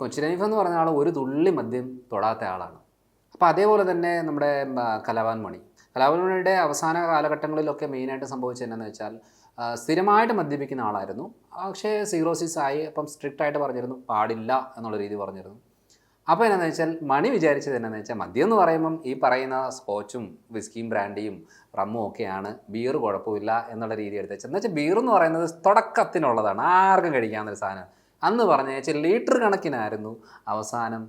കൊച്ചിൻ ഹനീഫ എന്ന് പറഞ്ഞ ആൾ ഒരു തുള്ളി മദ്യം തൊടാത്ത ആളാണ്. അപ്പോൾ അതേപോലെ തന്നെ നമ്മുടെ കലാഭവൻ മണി. കലാഭവൻ മണിയുടെ അവസാന കാലഘട്ടങ്ങളിലൊക്കെ മെയിനായിട്ട് സംഭവിച്ചത് എന്നാന്ന് വെച്ചാൽ സ്ഥിരമായിട്ട് മദ്യപിക്കുന്ന ആളായിരുന്നു. പക്ഷേ സീറോസിസ് ആയി. അപ്പം സ്ട്രിക്റ്റ് ആയിട്ട് പറഞ്ഞിരുന്നു, പാടില്ല എന്നുള്ള രീതി പറഞ്ഞിരുന്നു. അപ്പോൾ എന്നാന്ന് വെച്ചാൽ മണി വിചാരിച്ചത് എന്നാന്ന് വെച്ചാൽ മദ്യം എന്ന് പറയുമ്പം ഈ പറയുന്ന സ്കോച്ചും വിസ്കിയും ബ്രാൻഡിയും റമ്മും ഒക്കെയാണ്, ബീർ കുഴപ്പമില്ല എന്നുള്ള രീതി എടുത്ത് വെച്ചത്. എന്ന് വെച്ചാൽ ബീർ എന്ന് പറയുന്നത് തുടക്കത്തിനുള്ളതാണ്, ആർക്കും കഴിക്കാവുന്നൊരു സാധനം. അന്ന് പറഞ്ഞു വെച്ചാൽ ലീറ്റർ കണക്കിനായിരുന്നു അവസാനം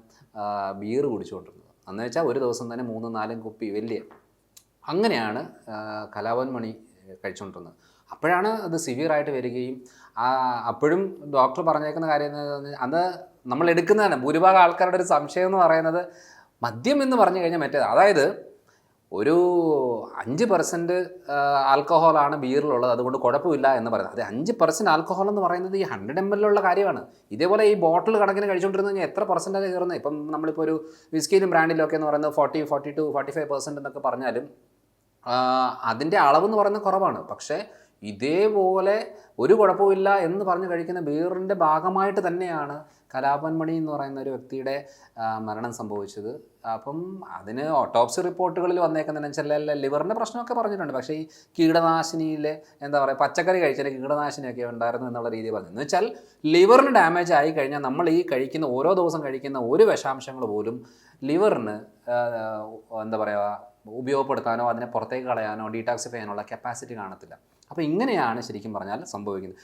ബീർ കുടിച്ചുകൊണ്ടിരുന്നത്. അന്ന് വെച്ചാൽ ഒരു ദിവസം തന്നെ 3-4 കുപ്പി വലിയ, അങ്ങനെയാണ് കലാഭവൻ മണി കഴിച്ചുകൊണ്ടിരുന്നത്. അപ്പോഴാണ് അത് സിവിയറായിട്ട് വരികയും അപ്പോഴും ഡോക്ടർ പറഞ്ഞേക്കുന്ന കാര്യം അത് നമ്മൾ എടുക്കുന്നതാണ്. ഭൂരിഭാഗം ആൾക്കാരുടെ ഒരു സംശയം എന്ന് പറയുന്നത് മദ്യം എന്ന് പറഞ്ഞു കഴിഞ്ഞാൽ മറ്റേത്, അതായത് ഒരു 5% ആൽക്കഹോളാണ് ബീറിലുള്ളത്, അതുകൊണ്ട് കുഴപ്പമില്ല എന്ന് പറയുന്നത്. അത് 5% ആൽക്കഹോൾ എന്ന് പറയുന്നത് ഈ 100 ml ഉള്ള കാര്യമാണ്. ഇതേപോലെ ഈ ബോട്ടിൽ കണക്കിന് കഴിച്ചുകൊണ്ടിരുന്നു കഴിഞ്ഞാൽ എത്ര പെർസെൻറ്റേജ് കയറുന്നത്. ഇപ്പം നമ്മളിപ്പോൾ ഒരു വിസ്കിയിലും ബ്രാൻഡിലും ഒക്കെ എന്ന് പറയുന്നത് 40, 42, 45% എന്നൊക്കെ പറഞ്ഞാലും അതിൻ്റെ അളവെന്ന് പറയുന്നത് കുറവാണ്. പക്ഷേ ഇതേപോലെ ഒരു കുഴപ്പമില്ല എന്ന് പറഞ്ഞ് കഴിക്കുന്ന ബീറിൻ്റെ ഭാഗമായിട്ട് തന്നെയാണ് കലാഭവൻ മണി എന്ന് പറയുന്ന ഒരു വ്യക്തിയുടെ മരണം സംഭവിച്ചത്. അപ്പം അതിന് ഓട്ടോപ്സി റിപ്പോർട്ടുകളിൽ വന്നേക്കുന്നതെന്ന് വെച്ചാൽ ലിവറിൻ്റെ പ്രശ്നമൊക്കെ പറഞ്ഞിട്ടുണ്ട്. പക്ഷേ ഈ കീടനാശിനിയിൽ എന്താ പറയുക, പച്ചക്കറി കഴിച്ചാൽ കീടനാശിനിയൊക്കെ ഉണ്ടായിരുന്നു എന്നുള്ള രീതി പറഞ്ഞു. എന്ന് വെച്ചാൽ ലിവറിന് ഡാമേജ് ആയി കഴിഞ്ഞാൽ നമ്മൾ ഈ കഴിക്കുന്ന ഓരോ ദിവസം കഴിക്കുന്ന ഒരു വിഷാംശങ്ങൾ പോലും ലിവറിന് എന്താ പറയുക ഉപയോഗപ്പെടുത്താനോ അതിനെ പുറത്തേക്ക് കളയാനോ ഡീടോക്സിഫൈ ചെയ്യാനുള്ള കപ്പാസിറ്റി കാണത്തില്ല. അപ്പോൾ ഇങ്ങനെയാണ് ശരിക്കും പറഞ്ഞാൽ സംഭവിക്കുന്നത്.